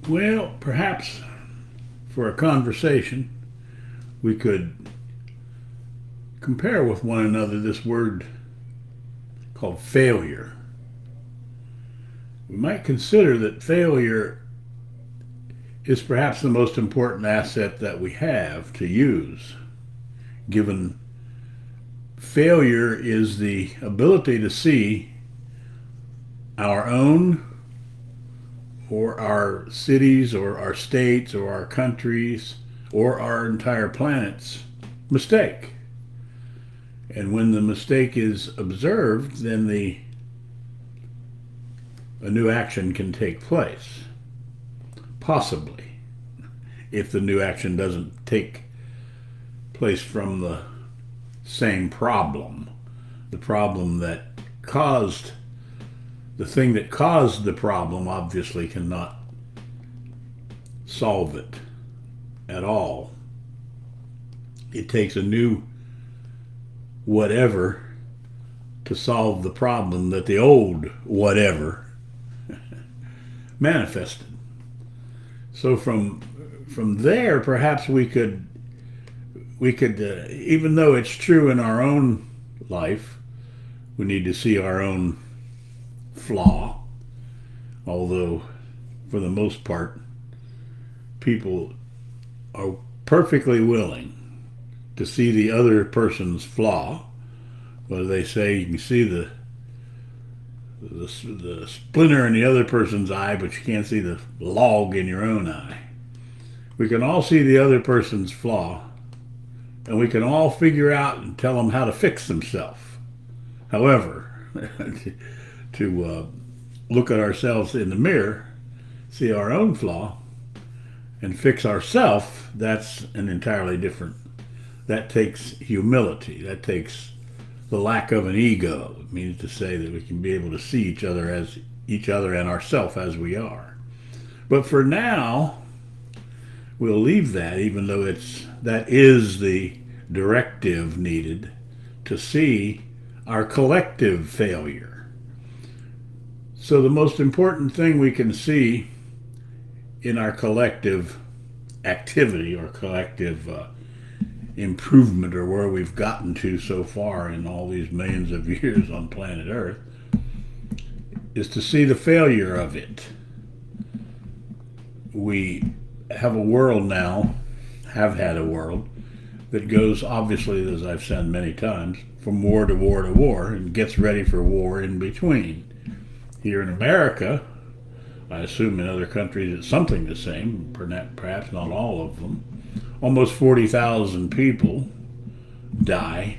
Well, perhaps for a conversation, we could compare with one another this word called failure. We might consider that failure is perhaps the most important asset that we have to use, given failure is the ability to see our own or our cities or our states or our countries or our entire planet's mistake. And when the mistake is observed, then a new action can take place. Possibly, if the new action doesn't take place from the same problem, the problem that caused the thing that caused the problem obviously cannot solve it at all. It takes a new whatever to solve the problem that the old whatever manifested. So from there, perhaps we could even though it's true in our own life, we need to see our own flaw. Although, for the most part, people are perfectly willing to see the other person's flaw. Whether they say you can see the splinter in the other person's eye, but you can't see the log in your own eye. We can all see the other person's flaw, and we can all figure out and tell them how to fix themselves. However, to look at ourselves in the mirror, see our own flaw, and fix ourselves, that's an entirely different. That takes humility. That takes the lack of an ego. It means to say that we can be able to see each other and ourselves as we are. But for now, we'll leave that, even though that is the directive needed to see our collective failure. So the most important thing we can see in our collective activity or collective improvement, or where we've gotten to so far in all these millions of years on planet Earth, is to see the failure of it. We have a world now, have had a world, that goes, obviously, as I've said many times, from war to war to war, and gets ready for war in between. Here in America, I assume in other countries it's something the same, perhaps not all of them. Almost 40,000 people die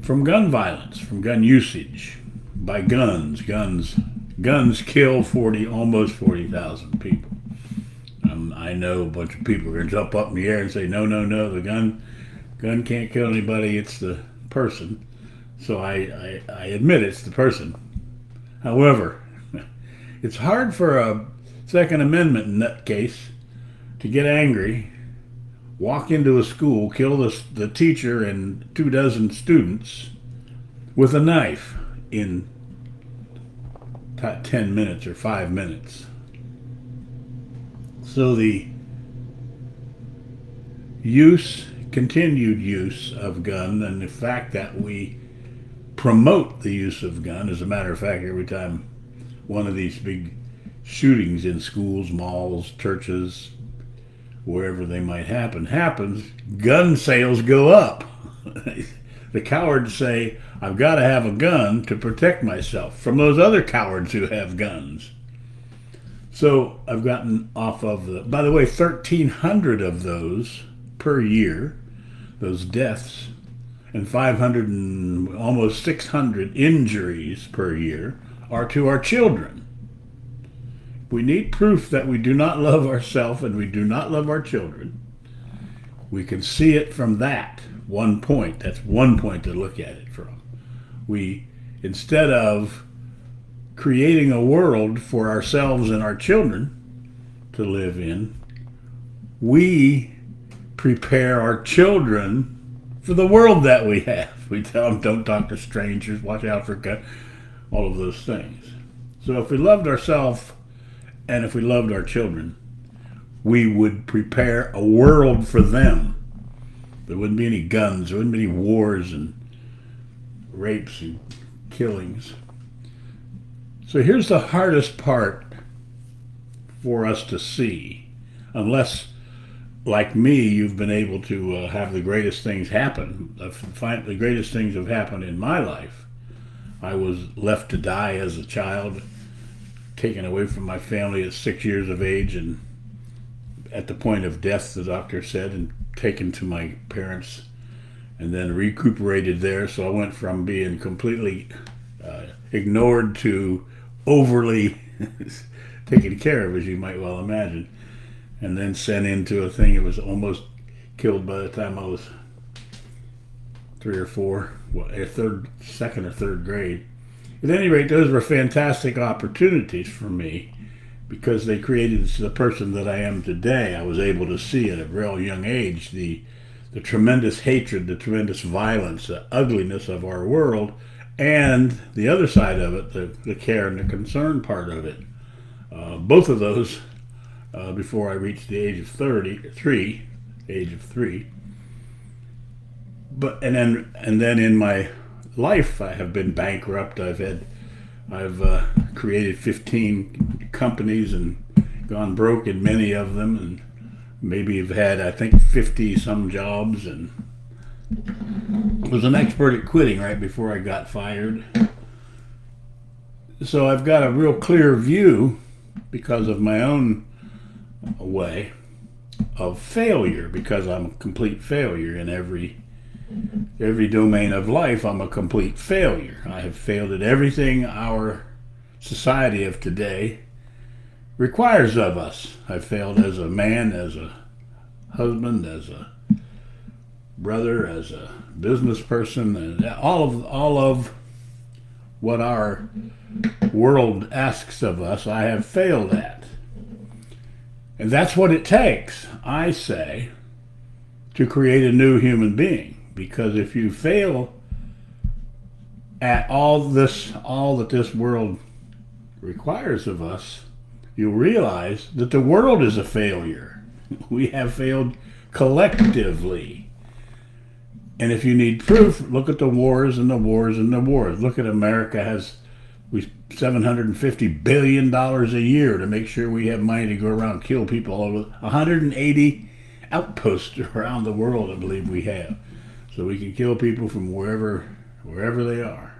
from gun violence, from gun usage, by guns. Guns kill almost 40,000 people. I know a bunch of people are going to jump up in the air and say, no, the gun can't kill anybody, it's the person. So I admit it's the person. However, it's hard for a Second Amendment nutcase to get angry, walk into a school, kill the teacher and 24 students with a knife in 10 minutes or 5 minutes. So the continued use of gun, and the fact that we promote the use of gun, as a matter of fact, every time one of these big shootings in schools, malls, churches, wherever they might happens, gun sales go up. The cowards say, I've got to have a gun to protect myself from those other cowards who have guns. So I've gotten off of by the way, 1,300 of those per year, those deaths, and 500 and almost 600 injuries per year are to our children. We need proof that we do not love ourselves and we do not love our children. We can see it from that one point. That's one point to look at it from. Instead of creating a world for ourselves and our children to live in, we prepare our children for the world that we have. We tell them, don't talk to strangers, watch out for all of those things. So if we loved ourselves and if we loved our children, we would prepare a world for them. There wouldn't be any guns, there wouldn't be any wars and rapes and killings. So here's the hardest part for us to see, unless, like me, you've been able to have the greatest things happen. The greatest things have happened in my life. I was left to die as a child, taken away from my family at 6 years of age, and at the point of death, the doctor said, and taken to my parents, and then recuperated there. So I went from being completely ignored to overly taken care of, as you might well imagine, and then sent into a thing that was almost killed by the time I was 3 or 4, second or third grade. At any rate, those were fantastic opportunities for me because they created the person that I am today. I was able to see at a real young age the tremendous hatred, the tremendous violence, the ugliness of our world, and the other side of it, the care and the concern part of it. Both of those before I reached the age of 33, age of 3. But and then in my life, I have been bankrupt. I've created 15 companies and gone broke in many of them, and maybe have had, I think, 50 some jobs, and was an expert at quitting right before I got fired. So I've got a real clear view, because of my own way, of failure, because I'm a complete failure in every domain of life. I'm a complete failure. I have failed at everything our society of today requires of us. I've failed as a man, as a husband, as a brother, as a business person, and all of what our world asks of us, I have failed at. And that's what it takes, I say, to create a new human being. Because if you fail at all that this world requires of us, you'll realize that the world is a failure. We have failed collectively. And if you need proof, look at the wars and the wars and the wars. Look at America has $750 billion a year to make sure we have money to go around and kill people. Over 180 outposts around the world, I believe we have. So we can kill people from wherever they are.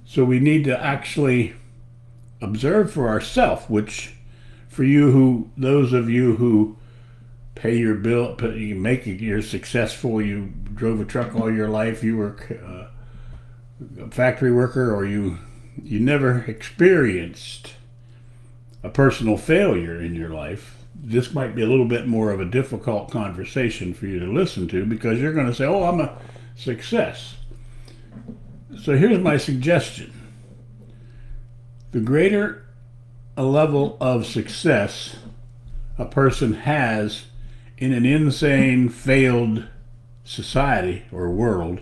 So we need to actually observe for ourselves, which for those of you who pay your bill, you're successful, you drove a truck all your life, you were a factory worker, or you never experienced a personal failure in your life, this might be a little bit more of a difficult conversation for you to listen to, because you're going to say, oh, I'm a success. So here's my suggestion. The greater a level of success a person has in an insane, failed society or world,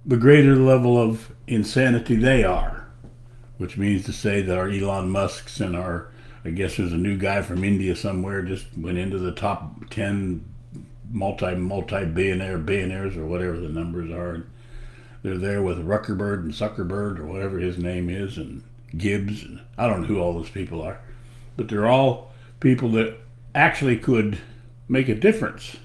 the greater level of insanity they are, which means to say that our Elon Musks and I guess there's a new guy from India somewhere just went into the top 10 billionaires or whatever the numbers are. And they're there with Ruckerberg and Zuckerberg or whatever his name is, and Gibbs, and I don't know who all those people are, but they're all people that actually could make a difference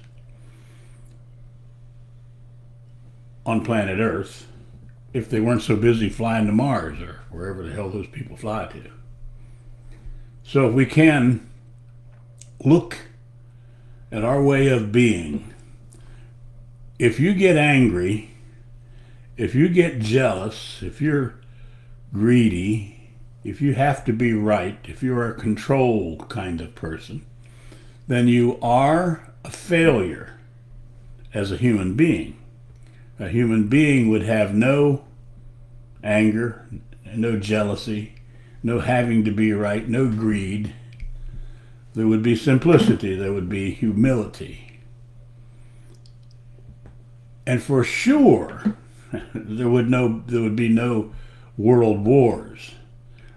on planet Earth if they weren't so busy flying to Mars or wherever the hell those people fly to. So if we can look at our way of being, if you get angry, if you get jealous, if you're greedy, if you have to be right, if you're a control kind of person, then you are a failure as a human being. A human being would have no anger, no jealousy, no having to be right, no greed. There would be simplicity, there would be humility. And for sure, there would be no world wars.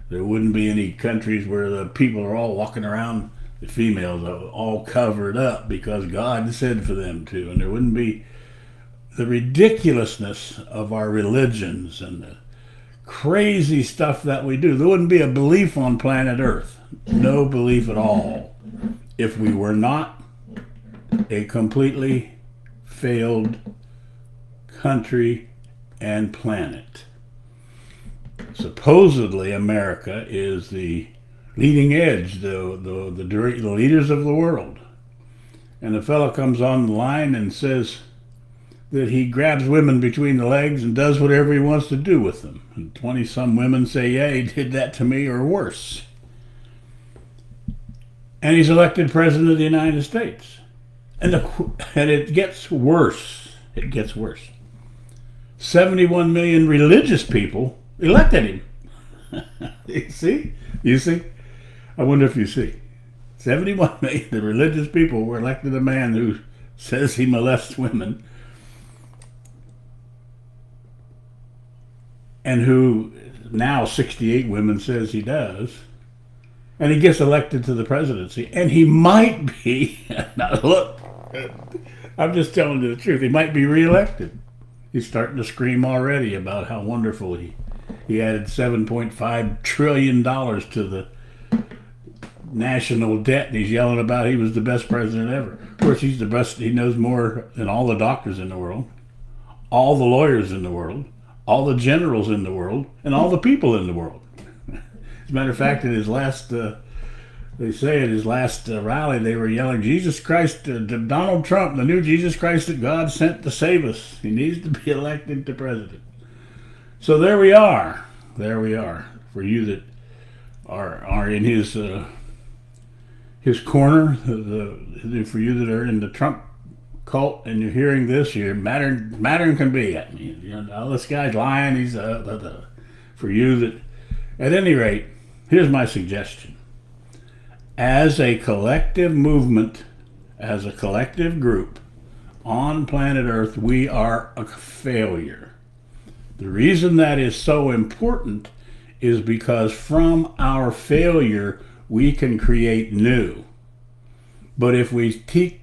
There wouldn't be any countries where the people are all walking around, the females are all covered up because God said for them to. And there wouldn't be the ridiculousness of our religions and the crazy stuff that we do. There wouldn't be a belief on planet Earth. No belief at all. If we were not a completely failed country and planet. Supposedly America is the leading edge, the leaders of the world. And a fellow comes on the line and says that he grabs women between the legs and does whatever he wants to do with them. And 20-some women say, yeah, he did that to me or worse. And he's elected president of the United States. And it gets worse. It gets worse. 71 million religious people elected him. You see? You see? I wonder if you see. 71 million the religious people were elected a man who says he molests women and who now 68 women says he does. And he gets elected to the presidency. And he might be, now look, I'm just telling you the truth, he might be reelected. He's starting to scream already about how wonderful he added $7.5 trillion to the national debt, and he's yelling about he was the best president ever. Of course, he's the best. He knows more than all the doctors in the world, all the lawyers in the world, all the generals in the world, and all the people in the world. As a matter of fact, in his last, they say at his last rally, they were yelling, Jesus Christ, Donald Trump, the new Jesus Christ that God sent to save us. He needs to be elected to president. So there we are. There we are. For you that are in his corner, for you that are in the Trump cult and you're hearing this, you're madder can be at me. You know, this guy's lying. He's for you that, at any rate, here's my suggestion. As a collective movement, as a collective group on planet Earth, we are a failure. The reason that is so important is because from our failure, we can create new. But if we keep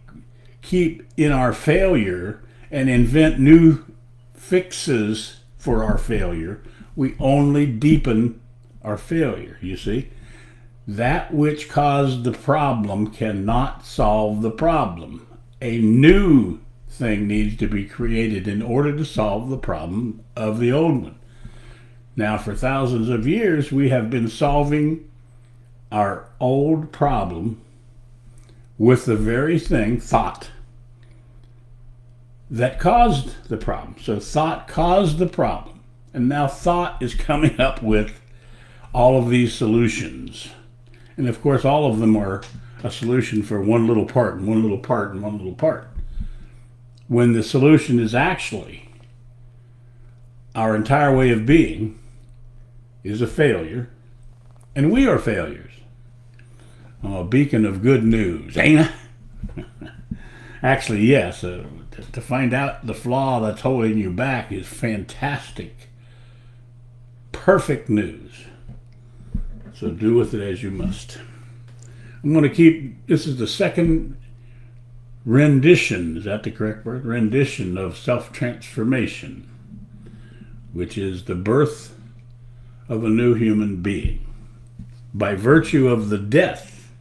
in our failure and invent new fixes for our failure, we only deepen our failure, you see? That which caused the problem cannot solve the problem. A new thing needs to be created in order to solve the problem of the old one. Now, for thousands of years, we have been solving our old problem with the very thing, thought, that caused the problem. So thought caused the problem. And now thought is coming up with all of these solutions. And of course, all of them are a solution for one little part and one little part and one little part. When the solution is actually our entire way of being is a failure, and we are failures. A beacon of good news, ain't I? Actually, yes. To find out the flaw that's holding you back is fantastic. Perfect news. So do with it as you must. I'm going to keep, this is the second rendition, is that the correct word? Rendition of Self-Transformation, which is the birth of a new human being by virtue of the death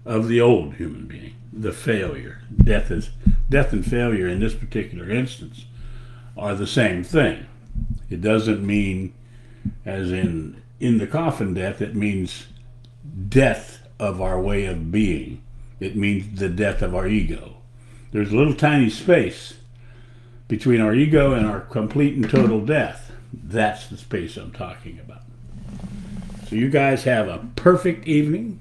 of the old human being, the failure. Death and failure in this particular instance are the same thing. It doesn't mean, as in the coffin death, it means death of our way of being. It means the death of our ego. There's a little tiny space between our ego and our complete and total death. That's the space I'm talking about. So you guys have a perfect evening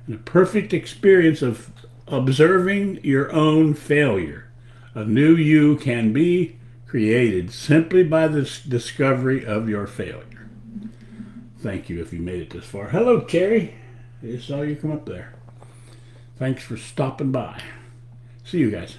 and a perfect experience of observing your own failure. A new you can be created simply by the discovery of your failure. Thank you if you made it this far. Hello, Terry. I just saw you come up there. Thanks for stopping by. See you guys.